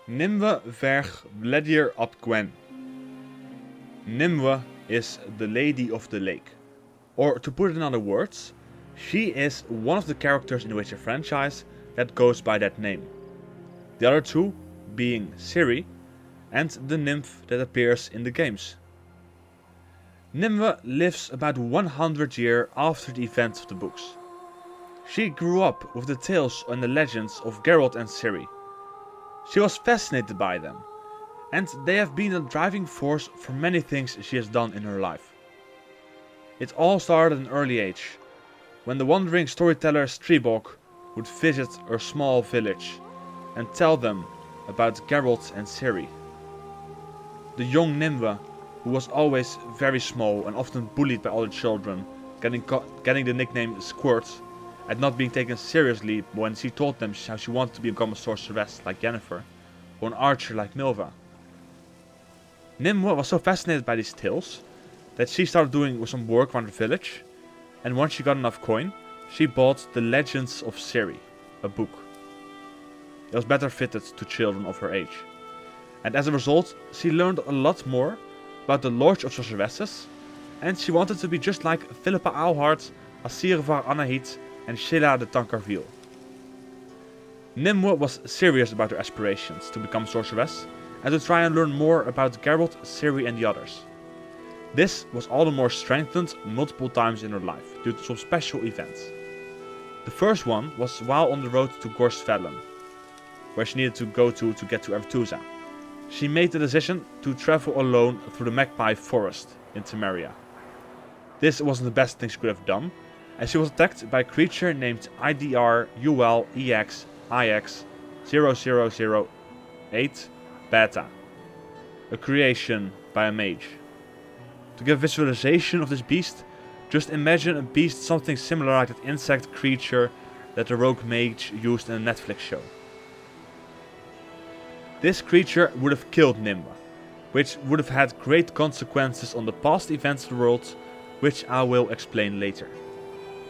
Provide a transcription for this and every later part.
Nimue verg bledier op Gwent. Nimue is the Lady of the Lake. Or to put it in other words, she is one of the characters in the Witcher franchise that goes by that name. The other two being Ciri and the nymph that appears in the games. Nimue lives about 100 years after the events of the books. She grew up with the tales and the legends of Geralt and Ciri. She was fascinated by them, and they have been a driving force for many things she has done in her life. It all started at an early age, when the wandering storyteller Stribog would visit her small village and tell them about Geralt and Ciri. The young Nimue, who was always very small and often bullied by other children, getting the nickname Squirt, and not being taken seriously when she told them how she wanted to become a sorceress like Yennefer, or an archer like Milva. Nimue was so fascinated by these tales that she started doing some work around the village, and once she got enough coin, she bought The Legends of Ciri, a book. It was better fitted to children of her age, and as a result she learned a lot more about the Lords of Sorceresses, and she wanted to be just like Philippa Aalhart, Asirvar Anahit, and Sheila de Tancarville. Nimue was serious about her aspirations to become sorceress and to try and learn more about Geralt, Ciri and the others. This was all the more strengthened multiple times in her life due to some special events. The first one was while on the road to Gorsvelden, where she needed to go to get to Aretuza. She made the decision to travel alone through the Magpie Forest in Temeria. This wasn't the best thing she could have done, as she was attacked by a creature named IDR-UL-EX-IX-0008 Beta, a creation by a mage. To give a visualization of this beast, just imagine a beast something similar like that insect creature that the rogue mage used in a Netflix show. This creature would have killed Nimue, which would have had great consequences on the past events of the world, which I will explain later.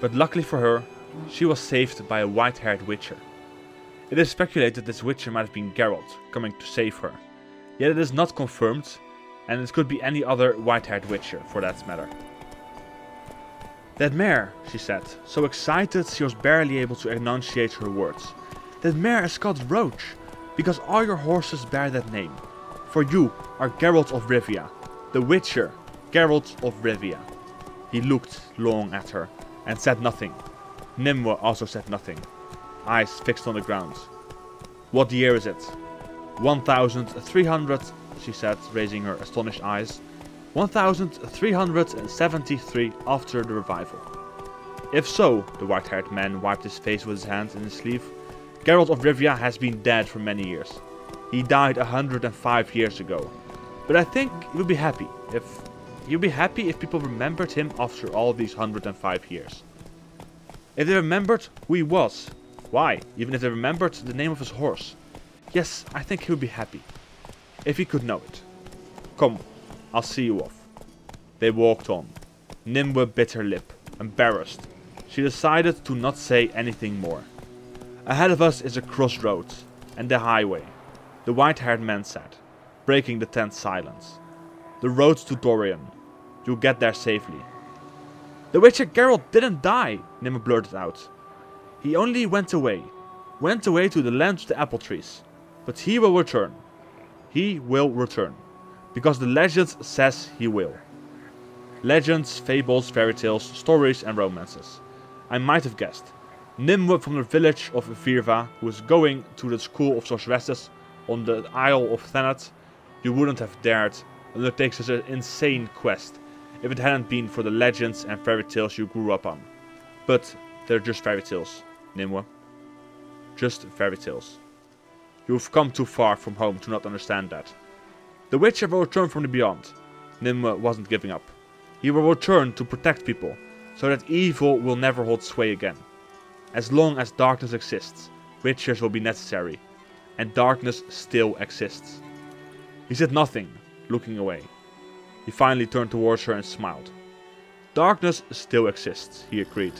But luckily for her, she was saved by a white-haired witcher. It is speculated this witcher might have been Geralt, coming to save her, yet it is not confirmed, and it could be any other white-haired witcher for that matter. "That mare," she said, so excited she was barely able to enunciate her words. "That mare is called Roach, because all your horses bear that name. For you are Geralt of Rivia, the witcher, Geralt of Rivia." He looked long at her and said nothing. Nimue also said nothing, eyes fixed on the ground. "What year is it?" 1300, she said, raising her astonished eyes. 1373 after the revival. "If so," the white-haired man wiped his face with his hand in his sleeve, "Geralt of Rivia has been dead for many years. He died 105 years ago. But I think you'll be happy if people remembered him after all these 105 years. If they remembered who he was. Why, even if they remembered the name of his horse. Yes, I think he would be happy. If he could know it. Come, I'll see you off." They walked on. Nimue bit her lip, embarrassed. She decided to not say anything more. "Ahead of us is a crossroads and the highway," the white-haired man said, breaking the tense silence. "The road to Dorian. You'll get there safely." "The Witcher Geralt didn't die," Nimue blurted out. "He only went away to the land of the apple trees. But he will return. He will return. Because the legend says he will." Legends, fables, fairy tales, stories and romances. I might have guessed. Nimue from the village of Virva, who is going to the school of sorceresses on the Isle of Thanet. You wouldn't have dared undertake such an insane quest if it hadn't been for the legends and fairy tales you grew up on. But they're just fairy tales, Nimue. Just fairy tales. You've come too far from home to not understand that. The Witcher will return from the beyond. Nimue wasn't giving up. He will return to protect people, so that evil will never hold sway again. As long as darkness exists, witchers will be necessary, and darkness still exists. He said nothing, looking away. He finally turned towards her and smiled. Darkness still exists, he agreed.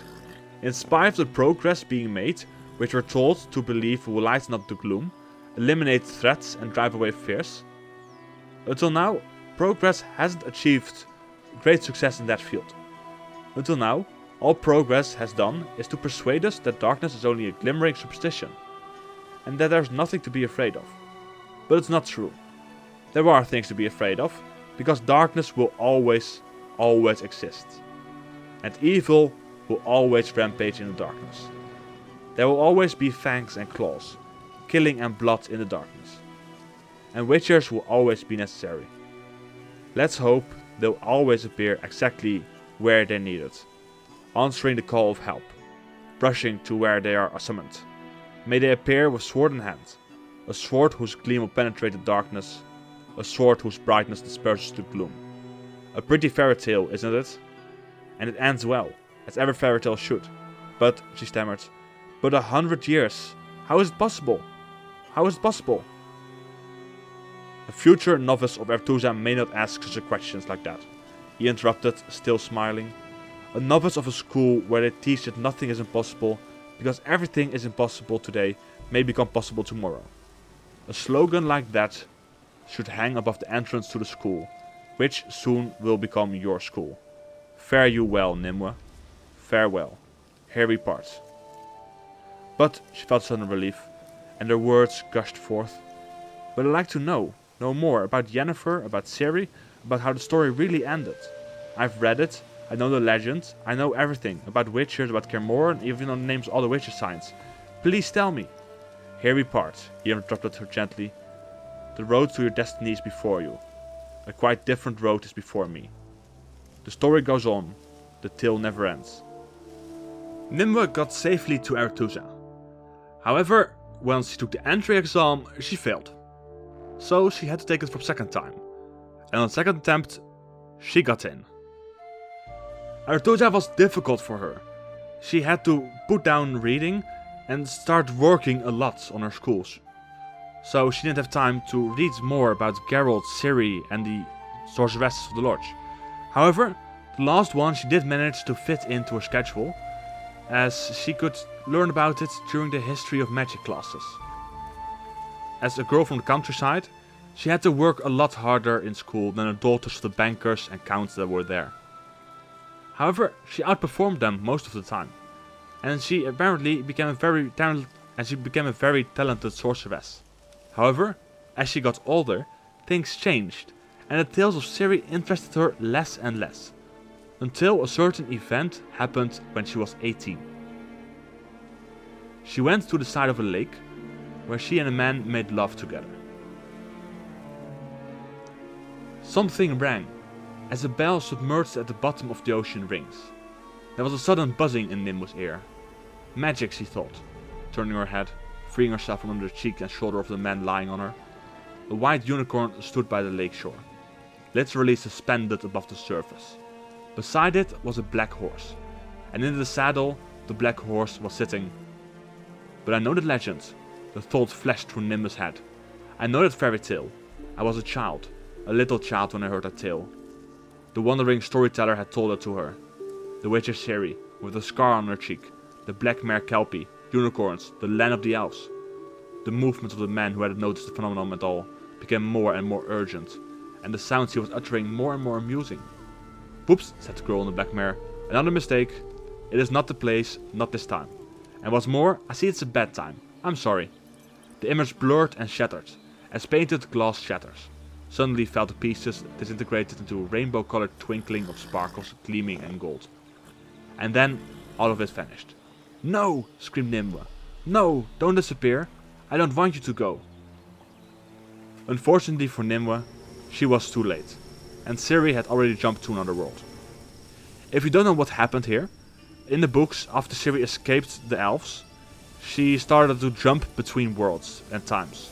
In spite of the progress being made, which we're told to believe will lighten up the gloom, eliminate threats and drive away fears. Until now, progress hasn't achieved great success in that field. Until now, all progress has done is to persuade us that darkness is only a glimmering superstition, and that there's nothing to be afraid of. But it's not true. There are things to be afraid of, because darkness will always exist. And evil will always rampage in the darkness. There will always be fangs and claws, killing and blood in the darkness. And witchers will always be necessary. Let's hope they'll always appear exactly where they're needed, answering the call of help, rushing to where they are summoned. May they appear with sword in hand, a sword whose gleam will penetrate the darkness, a sword whose brightness disperses the gloom. A pretty fairy tale, isn't it? And it ends well, as every fairy tale should. But, she stammered, but 100 years, how is it possible? How is it possible? A future novice of Aretuza may not ask such questions like that, he interrupted, still smiling. A novice of a school where they teach that nothing is impossible, because everything is impossible today may become possible tomorrow. A slogan like that should hang above the entrance to the school, which soon will become your school. Fare you well, Nimue. Farewell. Here we part. But she felt sudden relief, and her words gushed forth. But I'd like to know more about Yennefer, about Ciri, about how the story really ended. I've read it, I know the legend, I know everything about witchers, about Kaer Morhen, even know the names of all the witcher signs. Please tell me. Here we part, he interrupted her gently. The road to your destiny is before you. A quite different road is before me. The story goes on, the tale never ends. Nimue got safely to Aretuza. However, once she took the entry exam, she failed. So she had to take it for a second time. And on the second attempt, she got in. Aretuza was difficult for her. She had to put down reading and start working a lot on her schools. So she didn't have time to read more about Geralt, Ciri and the sorceresses of the lodge. However, the last one she did manage to fit into her schedule, as she could learn about it during the history of magic classes. As a girl from the countryside, she had to work a lot harder in school than the daughters of the bankers and counts that were there. However, she outperformed them most of the time, and she apparently became a very talented sorceress. However, as she got older, things changed, and the tales of Ciri interested her less and less, until a certain event happened when she was 18. She went to the side of a lake, where she and a man made love together. Something rang, as a bell submerged at the bottom of the ocean rings. There was a sudden buzzing in Nimue's ear. Magic, she thought, turning her head, freeing herself from under the cheek and shoulder of the man lying on her. A white unicorn stood by the lake shore, literally suspended above the surface. Beside it was a black horse, and in the saddle the black horse was sitting. But I know the legend. The thought flashed through Nimue's head. I know that fairy tale. I was a child, a little child when I heard that tale. The wandering storyteller had told it to her. The witcher Ciri, with a scar on her cheek, the black mare Kelpie, unicorns, the land of the elves. The movements of the man who had noticed the phenomenon at all became more and more urgent, and the sounds he was uttering more and more amusing. Whoops, said the girl on the black mare. Another mistake. It is not the place, not this time. And what's more, I see it's a bad time. I'm sorry. The image blurred and shattered, as painted glass shatters. Suddenly fell to pieces, disintegrated into a rainbow-colored twinkling of sparkles, gleaming and gold. And then, all of it vanished. No! Screamed Nimue. No! Don't disappear! I don't want you to go! Unfortunately for Nimue, she was too late, and Ciri had already jumped to another world. If you don't know what happened here, in the books, after Ciri escaped the elves, she started to jump between worlds and times.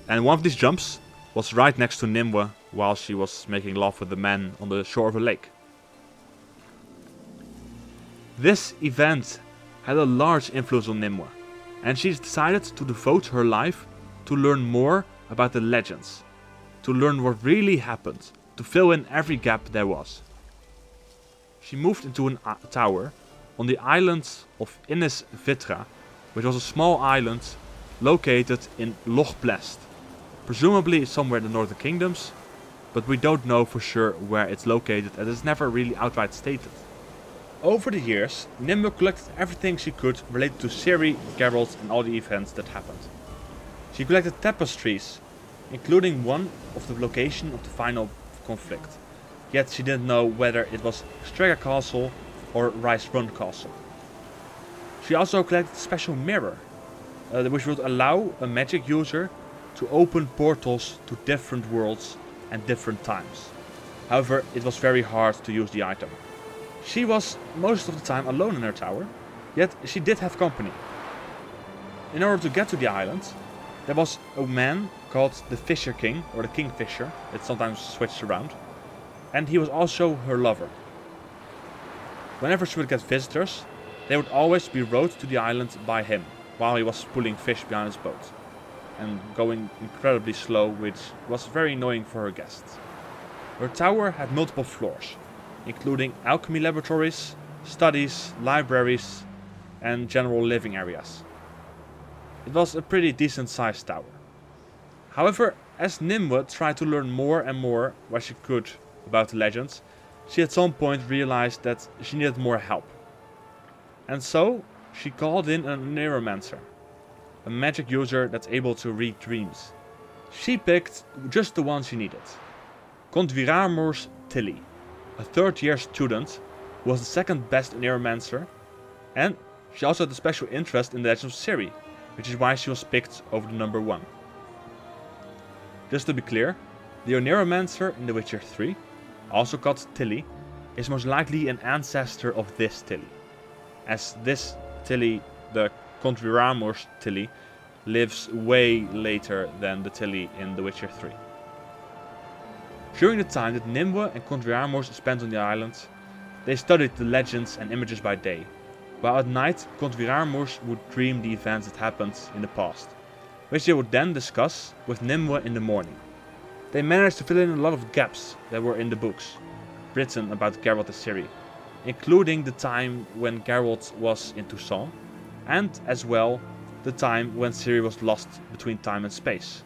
And one of these jumps was right next to Nimue while she was making love with the man on the shore of a lake. This event had a large influence on Nimue, and she decided to devote her life to learn more about the legends, to learn what really happened, to fill in every gap there was. She moved into a tower on the island of Innis Vitra which was a small island located in Loch Blest, presumably somewhere in the Northern Kingdoms, but we don't know for sure where it's located as it's never really outright stated. Over the years, Nimue collected everything she could related to Ciri, Geralt and all the events that happened. She collected tapestries, including one of the location of the final conflict, yet she didn't know whether it was Strega Castle or Rice Run Castle. She also collected a special mirror, which would allow a magic user to open portals to different worlds and different times. However, it was very hard to use the item. She was most of the time alone in her tower, yet she did have company. In order to get to the island, there was a man called the Fisher King, or the Kingfisher, it's sometimes switched around, and he was also her lover. Whenever she would get visitors, they would always be rowed to the island by him, while he was pulling fish behind his boat, and going incredibly slow, which was very annoying for her guests. Her tower had multiple floors, including alchemy laboratories, studies, libraries, and general living areas. It was a pretty decent sized tower. However, as Nimue tried to learn more and more what she could about the legends, she at some point realized that she needed more help. And so, she called in a neuromancer, a magic user that's able to read dreams. She picked just the one she needed, Conviramur's Tilly, a third-year student who was the second best neuromancer, and she also had a special interest in the legend of Ciri, which is why she was picked over the number 1. Just to be clear, the neuromancer in The Witcher 3, also called Tilly, is most likely an ancestor of this Tilly, as this Tilly, the Conviramur's Tilly, lives way later than the Tilly in The Witcher 3. During the time that Nimue and Conviramur spent on the island, they studied the legends and images by day, while at night Conviramur would dream the events that happened in the past, which they would then discuss with Nimue in the morning. They managed to fill in a lot of gaps that were in the books written about Geralt and Ciri, including the time when Geralt was in Toussaint, and as well the time when Ciri was lost between time and space.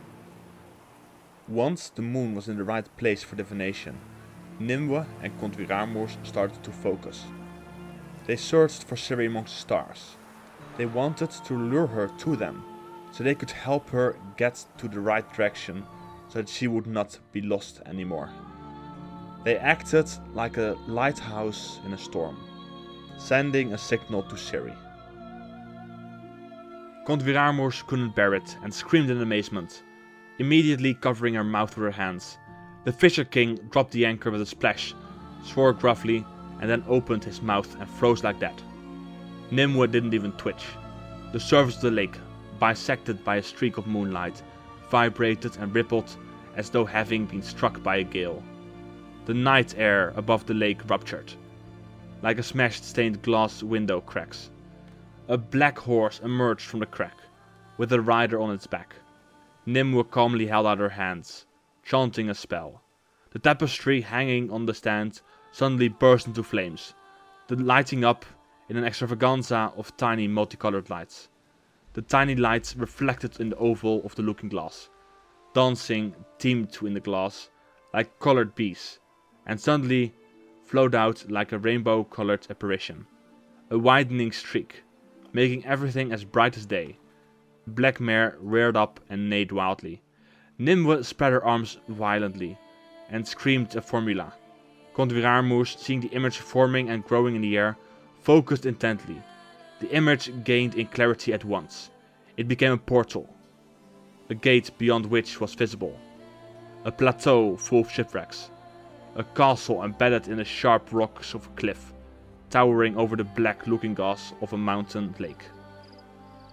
Once the moon was in the right place for divination, Nimue and Conviramur started to focus. They searched for Ciri amongst the stars. They wanted to lure her to them, so they could help her get to the right direction, so that she would not be lost anymore. They acted like a lighthouse in a storm, sending a signal to Ciri. Conviramur couldn't bear it and screamed in amazement, immediately covering her mouth with her hands. The Fisher King dropped the anchor with a splash, swore gruffly, and then opened his mouth and froze like that. Nimue didn't even twitch. The surface of the lake, bisected by a streak of moonlight, vibrated and rippled as though having been struck by a gale. The night air above the lake ruptured, like a smashed stained glass window cracks. A black horse emerged from the crack, with a rider on its back. Nimue calmly held out her hands, chanting a spell. The tapestry hanging on the stand suddenly burst into flames, lighting up in an extravaganza of tiny multicolored lights. The tiny lights reflected in the oval of the looking glass, dancing teamed in the glass like colored bees, and suddenly flowed out like a rainbow-colored apparition. A widening streak, making everything as bright as day. The black mare reared up and neighed wildly. Nimue spread her arms violently and screamed a formula. Conviramur, seeing the image forming and growing in the air, focused intently. The image gained in clarity at once. It became a portal, a gate beyond which was visible. A plateau full of shipwrecks. A castle embedded in the sharp rocks of a cliff, towering over the black looking glass of a mountain lake.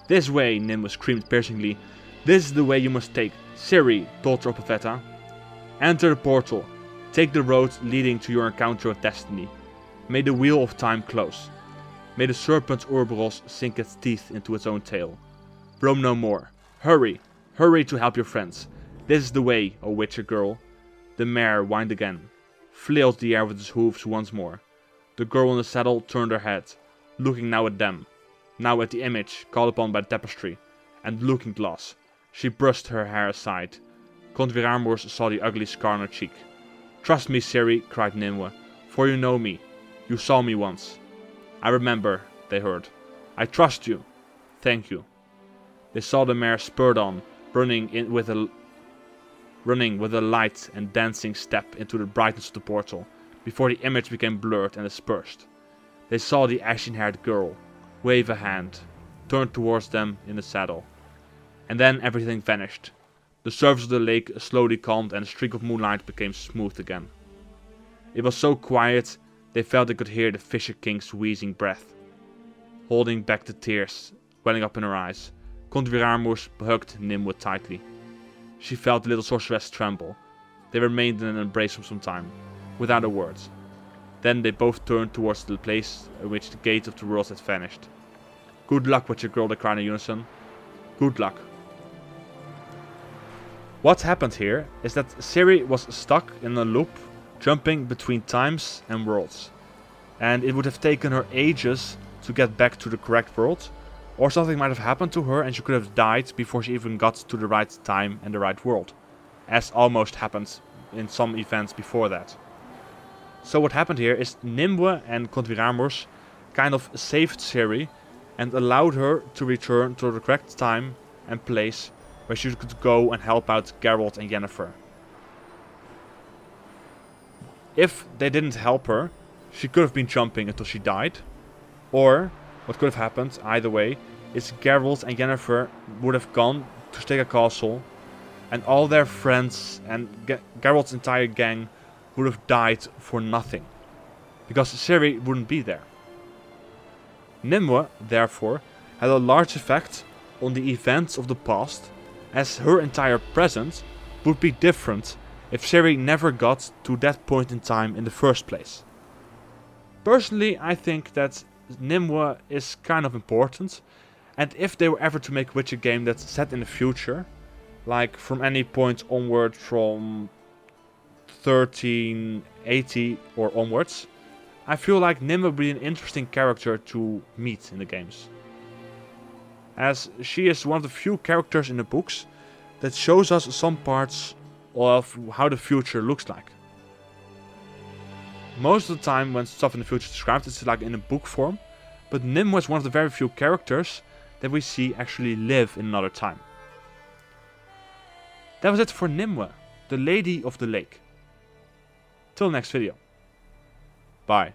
"This way," Nimue screamed piercingly. "This is the way you must take, Ciri, daughter of Profeta. Enter the portal. Take the road leading to your encounter with destiny. May the wheel of time close. May the serpent Ouroboros sink its teeth into its own tail. Roam no more. Hurry, hurry to help your friends. This is the way, O Witcher girl." The mare whined again, flailed the air with its hooves once more. The girl in the saddle turned her head, looking now at them, Now at the image called upon by the tapestry and the looking glass, she brushed her hair aside. Count Viramurs saw the ugly scar on her cheek. "Trust me, Ciri," cried Nimue, "for you know me. You saw me once." "I remember," they heard. "I trust you." "Thank you." They saw the mare spurred on, running with a light and dancing step into the brightness of the portal, before the image became blurred and dispersed. They saw the ashen-haired girl wave a hand, turn towards them in the saddle. And then everything vanished. The surface of the lake slowly calmed and a streak of moonlight became smooth again. It was so quiet, they felt they could hear the Fisher King's wheezing breath. Holding back the tears welling up in her eyes, Count Viramurs hugged Nimue tightly. She felt the little sorceress tremble. They remained in an embrace for some time, without a word. Then they both turned towards the place in which the gate of the world had vanished. "Good luck, Witcher girl," they cried in unison. "Good luck." What happened here is that Ciri was stuck in a loop, jumping between times and worlds. And it would have taken her ages to get back to the correct world, or something might have happened to her and she could have died before she even got to the right time and the right world, as almost happened in some events before that. So what happened here is Nimue and Count Viramurs kind of saved Ciri and allowed her to return to the correct time and place where she could go and help out Geralt and Yennefer. If they didn't help her, she could have been jumping until she died, or what could have happened, either way, is Geralt and Yennefer would have gone to Stega Castle and all their friends and Geralt's entire gang would have died for nothing, because Ciri wouldn't be there. Nimue, therefore, had a large effect on the events of the past, as her entire present would be different if Ciri never got to that point in time in the first place. Personally, I think that Nimue is kind of important, and if they were ever to make a Witcher game that's set in the future, like from any point onward from 1380 or onwards, I feel like Nimue would be an interesting character to meet in the games, as she is one of the few characters in the books that shows us some parts of how the future looks like. Most of the time when stuff in the future is described, it's like in a book form, but Nimue is one of the very few characters that we see actually live in another time. That was it for Nimue, the Lady of the Lake. Till next video. Bye.